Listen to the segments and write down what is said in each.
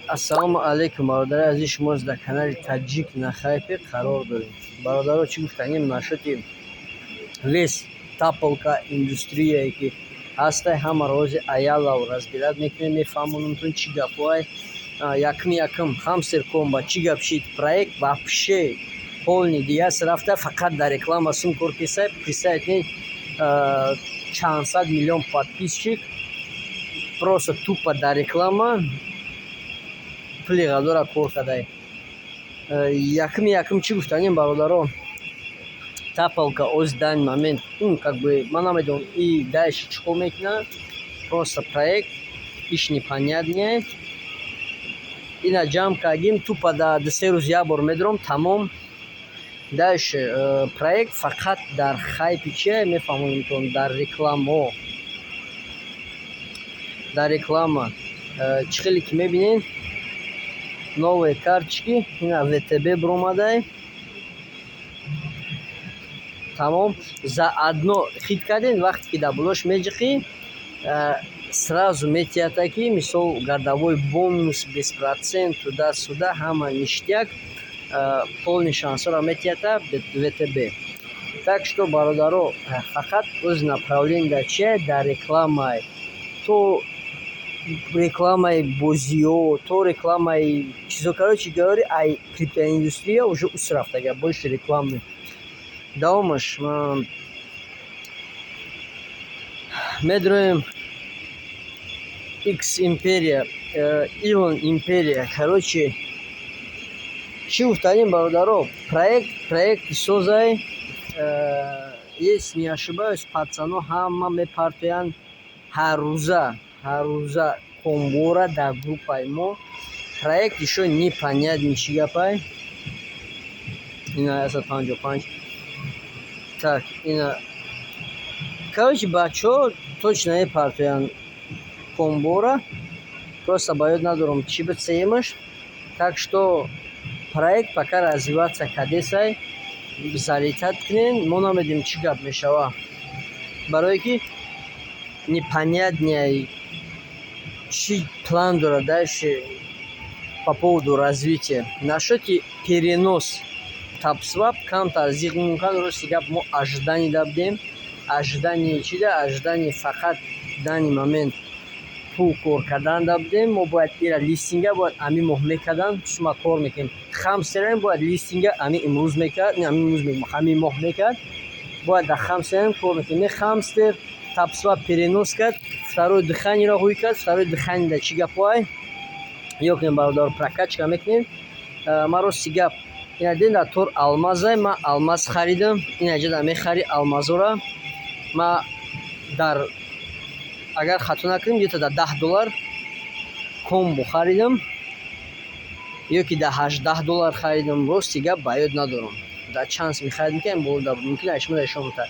Ассалому алейкум, бародари азизи, шумо дар канали Таҷик на хайпе қарор дорем. Бародаро, чӣ гуфтанем нашоти вес таполка индустрияе ки ҳастай, ҳама рози аялав разбират мекунем, мефаҳмонумтон чӣ гапвай. Якм хамстер комба чӣ гап шид проект вообще полный дигаст рафта, фақат дар реклама сум кор кисай. Представить чандсад миллион подписчик просто тупо дар реклама пули ғадора кор кадай. Якм чӣ гуфтанем бародаро, таполка оз дан момент как бы ман намедонам и дальше чӣ кор мекунад. Просто проект иш непонятне. Ина ҷамъ кардим тупо дар 2-3 рӯз як бор медорам тамом. Дальше проект фақат дар хайпи чия мефаҳмонумтон, дар реклама. Дар реклама чӣ хеле ки мебинен новые карточки, ина ВТБ бромадай. Тамом. За одно хит карден, вақте ки дар булош меҷиқӣ, сразу метиҳад ки мисол гардовой бонус 20% туда-суда, ҳама ништяк, полный шансора метиҳад ВТБ. Так что бародаро, фақат оз направление дар чия, дар рекламае. То рекламаи бозиё, то рекламаи чизо, короче говоря, ай криптоиндустрия уже ус рафтага, больше рекламы. Давомаш медроем X империя, Илон империя. Короче, чӣ гуфтанем бародаро, проект созай. Если не ошибаюсь, пацано ҳама мепартоянд ҳар рӯза комбора дар группаи мо. Проект ещё непонятен чӣ гапай. Ина 155. Так, ина короче бачаҳо точно мепартоянд комбора. Просто ба ёд надорам чӣ бицеемаш. Так что проект пока развиваться кадесай. Залетат кунен, мо намедонем чӣ гап мешава. Барое ки непонятне чӣ план дорад дальше по поводу развития. Насчёти перенос TapSwap кам таздиқ мумкан, рости гап мо ожидание дабдем. Ожидание чӣ да? Ожидание фақат дани момент пул кор кардан дабдем. Мо бояд ира листинга бояд ами моҳ мекардан, сума кор мекунем. Хамстерам бояд листинга ами имрӯз мекард, не ами имрӯз мекард, ами моҳ мекард. Бояд дар хамстерам кор мекунем. Не хамстер TapSwap перенос кард, второе дыханиеро ҳуй кард, второе дыхание да чӣ гапвай. Ёкнем бародар прокачка мекунем. Ма рости гап ина ден дар тор алмазай, ма алмаз харидам. Ина ҷада мехари алмазора. Ма дар агар хато накунем где-то дар $10 комбо харидам. Ёки дар $18 харидам. Рости гап ба ёд надорам. Дар чанс мехарид мекунем, болда мумкин аст шумо шомта.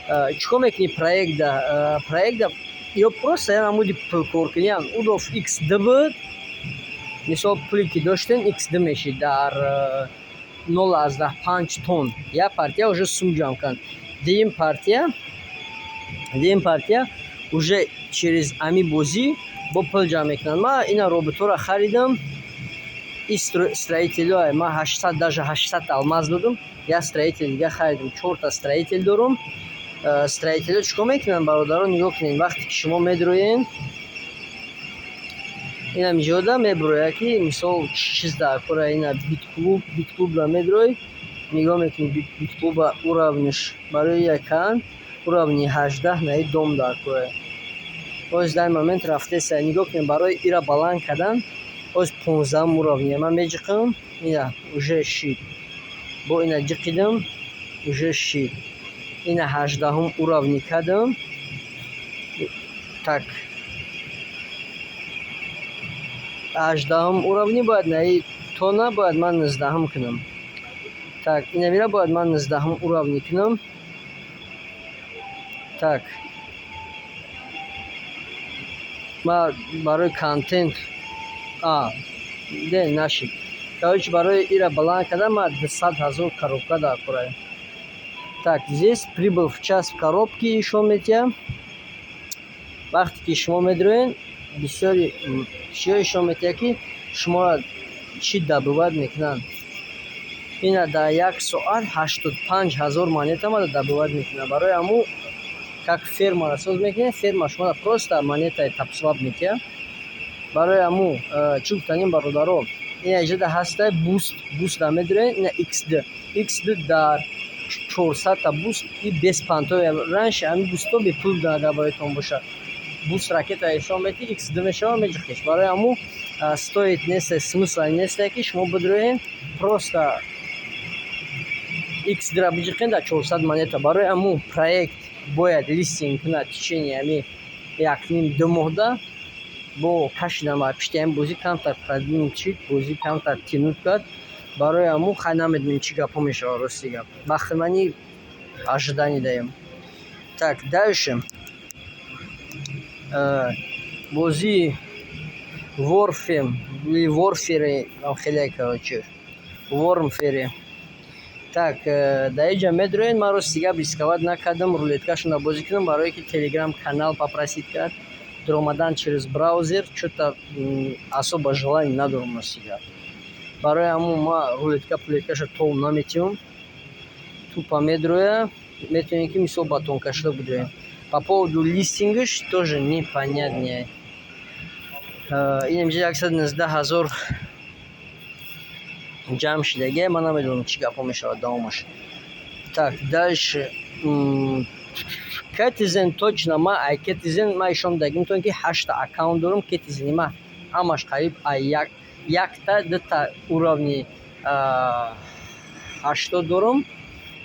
Чӣ мекунӣ проекта ё просто амуди пулкоркуниян удов XD. Мисол пули ки доштем XD мешид дар 0,5 тонн. Як партия уже сум ҷамъ кан. Дуюм партия уже через ами бозӣ бо пул ҷамъ мекунанд. Ма ина роботора харидам. И строителё ма 800 даже 800 алмаз додам. Я строитель дига харидам. 4 та строитель дорам. Строителё чӣ кор мекунанд бародаро, нигоҳ кунед. Вақте ки шумо медроен, ина миҷода меброя ки мисол чиз дар кора, ина битклуб ла медрои. Нигоҳ мекунед битклуба уравниш барои якан уравни 18 наи дом дар кора. Оз дар момент рафтеса. Нигоҳ кунед барои ира баланд кардан оз 15 уравни ман меҷиқам. Ина уже шид. Бо ина ҷиқидам уже шид. Ина 18 уравни кардам. Так. 18 уравни бояд наи то набояд ман 19 кунам. Так, ина мира бояд ман 19 уравни кунам. Так. Ма барои контент де нашид. Короче, барои ира баланд кардан ма 200,000 коробка дар кора. Так, здесь прибыль в час в коробке ишон метиҳам. Вақте ки шумо медроен бисёри чиёшон метавад ки шуморо чӣ добывад мекунанд. Ина дар 1 соат 85,000 монета мада добывад мекунад. Барои аму как фермаро соз мекунед, ферма шуморо просто монетаи тапсвап мекунад. Барои аму чӣ гуфтанем бародаро, ина иҷода ҳастай буст дар медуред, ина XD дар 400 та буст и без пантои ранш ами бусто бепул дар бароятон бошад. Буст ракета эшон мети XD мешава меҷухтеш. Барои аму стоит нест, смысла нест ки шумо бидуред просто XD-ра биҷухтед дар 400 монета. Барои аму проект бояд листинг кунад в течение ами 1-2 моҳда бо кашидан ва пишти ами бозӣ камтар продвинут шид, бозӣ камтар тинут кард. Барои аму хай намедонем чӣ гапҳо мешавад. Рости гап вақти мани ожиданӣ даем. Так дальше бозии Warfare хеле короче Warfare. Так дар инҷа медуред, ман рости гап рисковат накардам, рулеткашона бозӣ кунам, барое ки Telegram канал попросид кард. Дромадан через браузер чё-то особо желание надорам рости гап. Барои аму ма рулетка-пулеткаша тол наметиём. Тупа медроя, метавонем ки мисол батонкашда будем. По поводу листингаш тоже непонятнее. Ин имҷа 119,000 ҷамъ шидаги, ман намедонам чӣ гапҳо мешавад давомаш. Так дальше Ketizen точно ма Ketizen ма ишон дадагим то ки 8 аккаунт дорам. Ketizen ма ҳамаш қариб 1-2 уровни 80 дорам.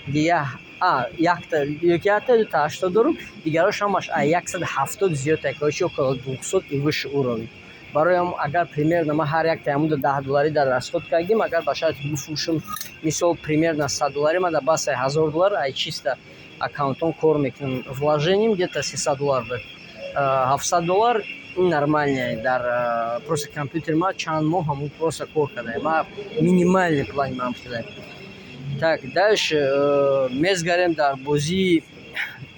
Дигар 1-2 80 дорам. Дигарош ҳамаш 170 зиёд короче около 200 и выше уровень. Барои агар примерно ма ҳар як таямуда $10 дар расход кардим, агар ба шарти бифурӯшам мисол примерно $100 ма дар басай $1000 ай чисто аккаунтон кор мекунам. Вложением где-то $300 дад. $700 нормальное дар просто компьютер ма чанд моҳ ҳамун просто кор кардаем. Ма минимальный план мам кардем. Так дальше мезгарем дар бозии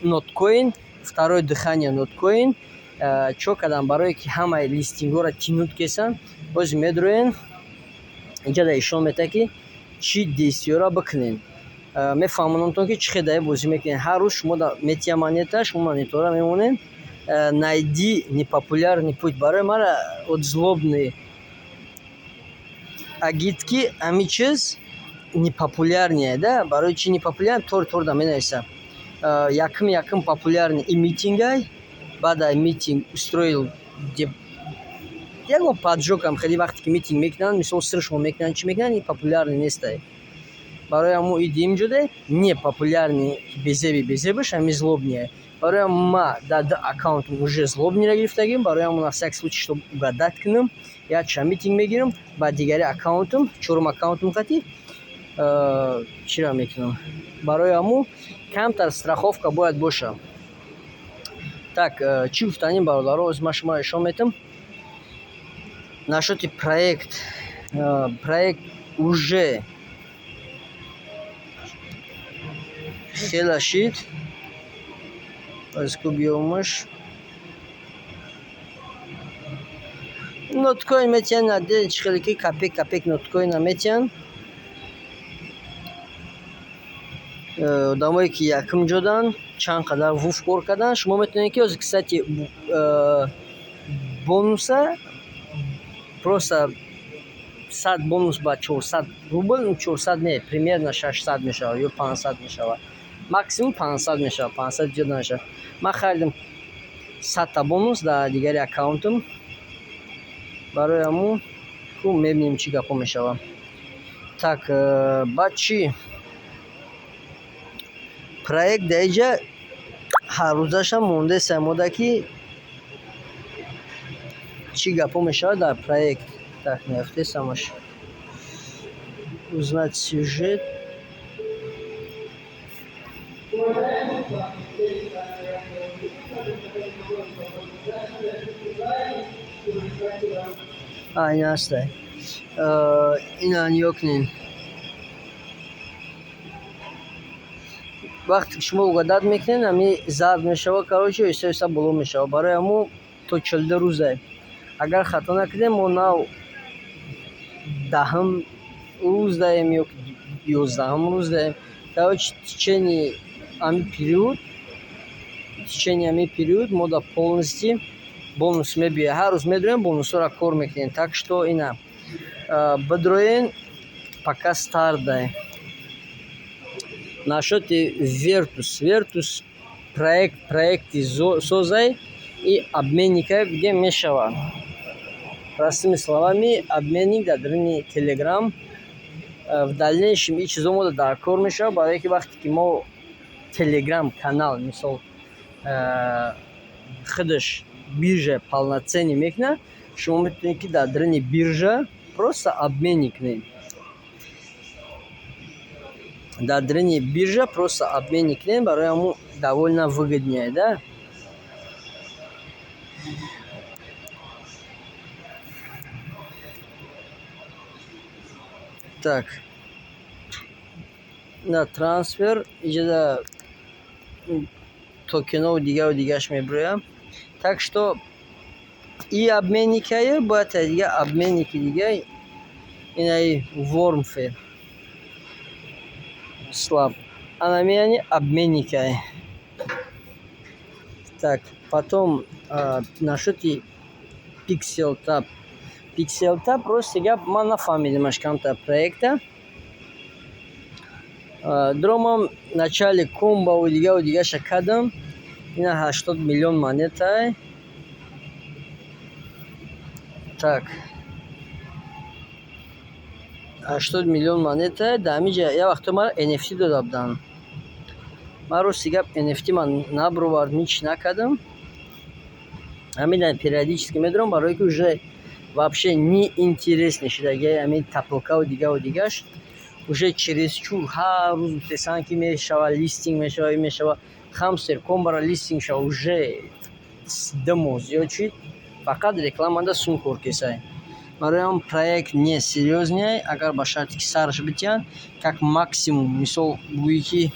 Notcoin, второе дыхание Notcoin. Чо кардам барое ки ҳамаи листингҳоро тинут кесан. Боз медроен инҷа да ишон метавад ки чӣ действиёро бикунен. Мефаҳмонамтон ки чӣ хедаи бозӣ мекунед. Ҳар рӯз шумо метия монета, шумо монитора мемонед. Найди непопулярный путь. Барои мара от злобный агитки ами чиз непопулярнее, да? Барои чӣ непопулярный? Тор да менависа. Яким популярный и митингай. Баъда митинг устроил ягон поджогам хеле вақте ки митинг мекунанд, мисол сир шумо мекунанд, чӣ мекунанд, и популярный нестай. Барои аму идим ҷуде не популярный безебаш, ами злобнее. Барои аму ма дар 2 аккаунтам уже злобниро гирифтагим. Барои аму на всякий случай чтоб угадать кунам, якча митинг мегирам, ба дигари аккаунтам, чорум аккаунтам хати чиро мекунам. Барои аму камтар страховка бояд боша. Так, чӣ гуфтанем бародаро, оз ман шуморо ишон метам. Нашоти проект уже хела шид. Азку биёмаш Notcoin метиан аде хеле ки капек Notcoin метиан. Одамое ки яким ҷодан чанд қадар вуф кор кардан. Шумо метавонед ки оз кстати бонуса просто 100 бонус ба 400 рубл, 400 не, примерно 600 мешавад ё 500 мешавад. Максимум 500 мешавад, 500 ҷода мешавад. Ман харидам 100 та бонус дар дигари аккаунтам. Барои аму мебинем чӣ гапҳо мешавад. Так ба чӣ проект дар инҷа ҳар рӯзаша монда самода ки чӣ гапҳо мешавад дар проект. Так меафте самаш узнать сюжет. Ин ҳастай. Ина нигоҳ кунед. вақте ки шумо угадат мекунед, ами зард мешавад, короче, оҳиста боло мешавад. Барои аму то 42 рӯзай агар хато накунем мо нав даҳам рӯз даем ё 11-ум рӯз даем. Короче, в течение ами период мо да полностью бонус мебиёяд. Ҳар рӯз медоем бонусҳоро кор мекунем. Так что ина бидроен пока старт дай. Нашоти Вертус проекти созай и обменникай где мешавад. Простыми словами, обменник дар даруни Telegram в дальнейшем ин чизо мо дар кор мешавад, барое ки вақте ки мо Telegram канал мисол худаш биржа полноценный мекунад, шумо метавонед ки дар даруни биржа просто обменник кунед. Дар даруни биржа просто обменник кунед, барои ҳамон довольно выгоднее, да? Так. На трансфер иҷада токенов дигаш меброям. Так что и обменникае бояд дига обменники дига инаи Wормfer слаб. Анамияни обменникае. Так, потом нашоти PixelTab. PixelTab просто гап ман нафаҳмидам камта проекта. Дромам начале комбо дигаша кадам. Ина 80 миллион монета. Так. 80 миллион монета. Да амиҷа я вақто мара NFT дода будан. Маро сигап NFT ман набровард нич накадам. Амидан периодически медорам, барое ки уже вообще не интересный шидаги амин таблка дигаш. Уже чересчур ҳар рӯз песанки мешава, листинг мешава, хамстер комбара листинг шава уже демо зиёд шуд. Фақат рекламада сум кор кесай. Барои он проект не серьезный, агар ба шарти ки сарш битян, как максимум, мисол гӯи ки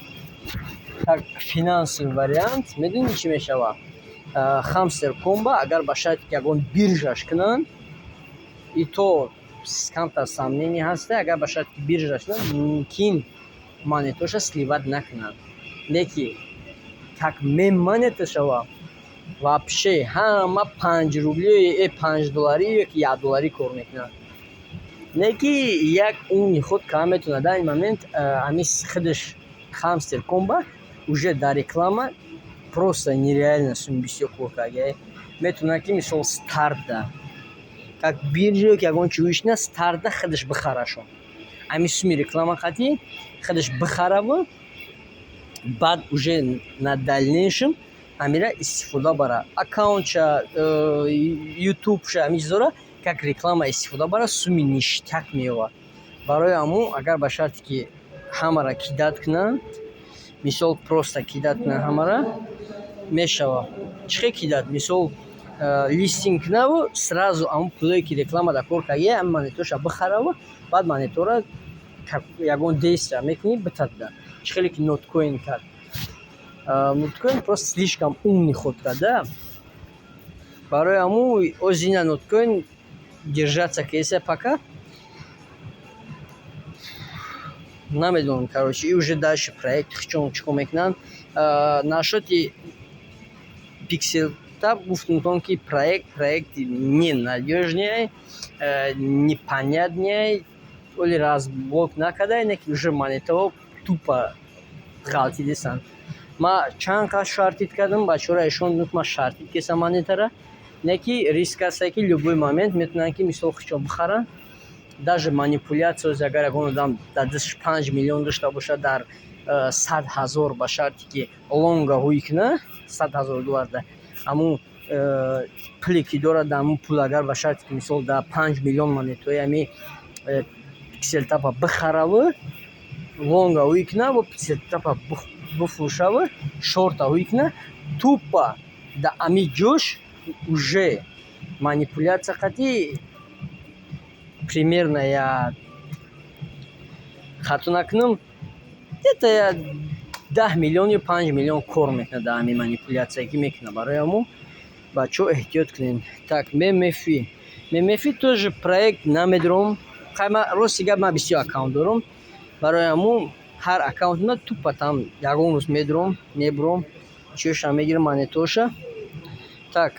как финансовый вариант, медони чӣ мешава? Хамстер комба агар ба шарти ки ягон биржаш кунанд, и то камтар сомнение ҳаст, агар ба шарти ки биржаш кунанд, мумкин монетоша сливат накунанд. Леки как мемонета шава вообще ҳама 5 рубли, 5 доллари ёки 1 доллари кор мекунанд. Леки як умни худ кам метавонад. Дар ин момент амис худаш хамстер комба уже дар реклама просто нереально сум бисёр кор карда. Метавонад ки мисол старта как биржа ки ягон чӯишна старта худаш бихарашон. Ами суми реклама хати худаш бихарава, баъд уже на дальнейшем амира истифода бара. Аккаунтша, ютубша, ами чизора как реклама истифода бара, суми ништак меёвад. Барои ҳамон агар ба шарти ки ҳамара кидат кунанд, мисол просто кидат кунанд ҳамара, мешава. Чӣ кидат? Мисол листинг кунаву сразу ҳамон пулое ки реклама да кор карда, ҳамон монетоша бихарава, баъд монетора ягон действия мекунӣ битада. Чӣ ки ноткоин кард. Ноткоин просто слишком умный ход карда. Барои ҳамон озина ноткоин держаться кеса пока. Намедонам, короче, и уже дальше проект чико мекунанд. Нашоти PixelTab гуфтам ки проект ненадёжный, непонятный, оли разбор накарда, неки уже монетаҳо тупо ғалтидисанд. Ма чанд қад шартид кардам, бачаҳоро ишондам ки ма шартид кесам монетара, неки риск аст ки любой момент метавонанд ки мисол худшон бихаранд. Даже манипуляция агар ягон одам дар дасташ 5 миллион дошта бошад дар 100 000 ба шарти ки лонга ҳуй кунад, 100 000 доллар да ҳамун пуле ки дорад, ҳамун пул агар ба шарти ки мисол дар 5 миллион монетаи ами PixelTab бихараву, лонга ҳуй кунад ва PixelTab бифурӯшаву, шорта ҳуй кунад, тупа да ами ҷош уже манипуляция қати примерно я хато накунам, где-то я 10 миллион ё 5 миллион кор мекунад дар ҳамин манипуляция ки мекунад. Барои ҳамон бачо эҳтиёт кунед. Так, мемефи тоже проект намедорам. Рости гап ман бисёр аккаунт дорам. Барои ҳамун ҳар аккаунтна тупа там ягон рӯз медорам, мебурам, чиёша мегирам монетоша. Так,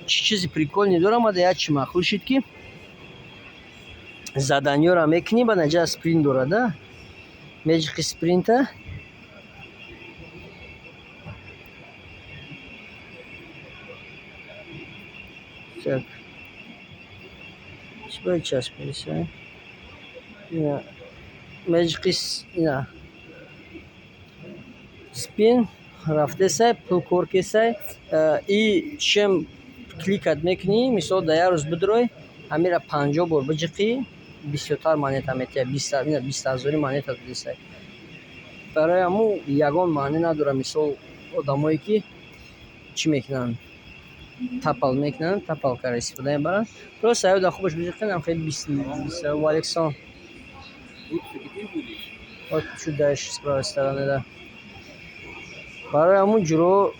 чӣ чизи приколни дорам ада як чи махлул шид ки заданиёра мекунӣ, ба наҷа спринт дорада. Меҷиқи спринта. Так. Чӣ бояд часписа? Ина меҷиқи ина спин рафтесай, пул кор кесай. И чем кликат мекунӣ, мисол дар як рӯз бидурой, ҳамира 50 бор биҷиқӣ, бисёртар монета метиҳад, 20,000 монета додисай. Барои ҳамун ягон маъне надорад. Мисол одамое ки чӣ мекунанд, тапал мекунанд, тапалкара истифода мебаранд. Просто аю дар хубаш биҷиқен, ам хеле валексон. Вот что дальше с правой стороны, да. Барои ҳамун ҷуро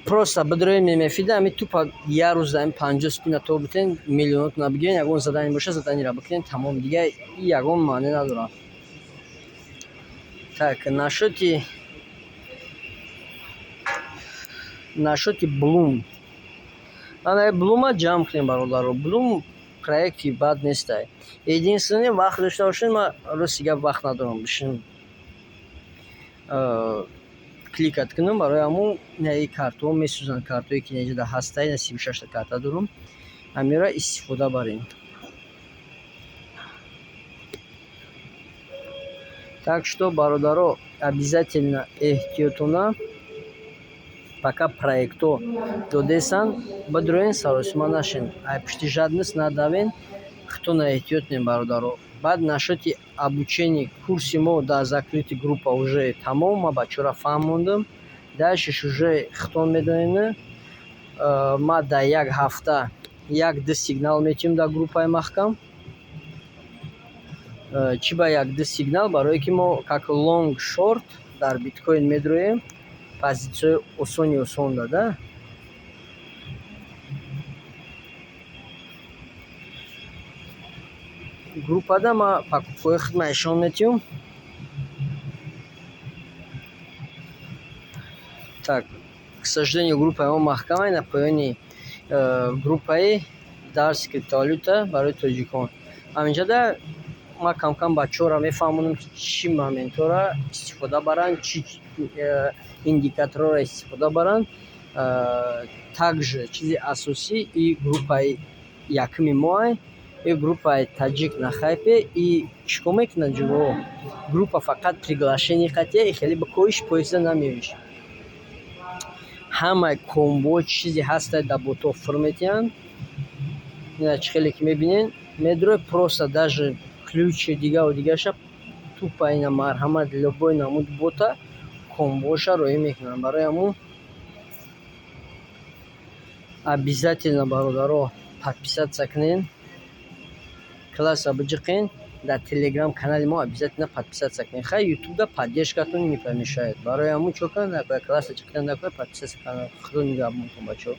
просто бидрои мемефида ами тупа як рӯз ами 50 спина то битен, миллионот набигирен, ягон задани боша, заданиро бикунен, тамом, дига ягон маъне надорад. Так, нашоти Блум. Ана Блума ҷамъ кунем, бародаро. Блум проекти бад нестай. Единственное, вақт дошта бошед, ман рости гап вақт надорам бишин кликат кунам. Барои ҳамун и картҳо месӯзанд, картҳое ки неҷада ҳастай, 36 та карта дорам. Ҳамира истифода барем. Так что, бародаро, обязательно эҳтиётона пока проекто додесан, бидроен, саросима нашен, ай пушти жадниц надавен, хто на эҳтиётнем, бародаро. Баъд нашоти обучение курси мо дар закрити группа уже тамом, ма бачора фаҳмондам. Дальшиш уже хитон медонем. Ма дар як ҳафта 1-2 сигнал метиҳем дар группаи маҳкам. Чӣ ба 1-2 сигнал? Барое ки мо как long short дар биткоин медроем, позитсияи осон дада. Группада ма покупкои хидма нишон метиҳам. Так, к сожалению, группаи мо маҳкамай. На поёни группаи дарси криптовалюта барои тоҷикон. Ҳаминҷода ма кам-кам бачаҳоро мефаҳмонам ки чӣ моментҳоро истифода баранд, чӣ индикаторҳоро истифода баранд. Также чизи асосӣ и группаи якми моай, и группаи таҷик на хайпе, и чикор мекунад ҷуво. Группа фақат приглашение қатия, и хеле ба коиш поиста намеоиш. Ҳамаи комбо чизи ҳастай дар бото оффер метиҳанд. Ина чӣ хеле ки мебинен, медрой просто даже ключи дигаву дигаша тупа ина марҳамат любой намуд бота комбоша роӣ мекунанд. Барои ҳамун обязательно, бародаро, подписаться кунен, класса биҷиқен, дар телеграм канали мо обязательно подписаться кунен. Хай ютубда поддержкатон не помешает. Барои ҳамун чо кунанд, класса чиқдан дакоя подписаться канал. Худо нигаҳбон кун, бачаҳо.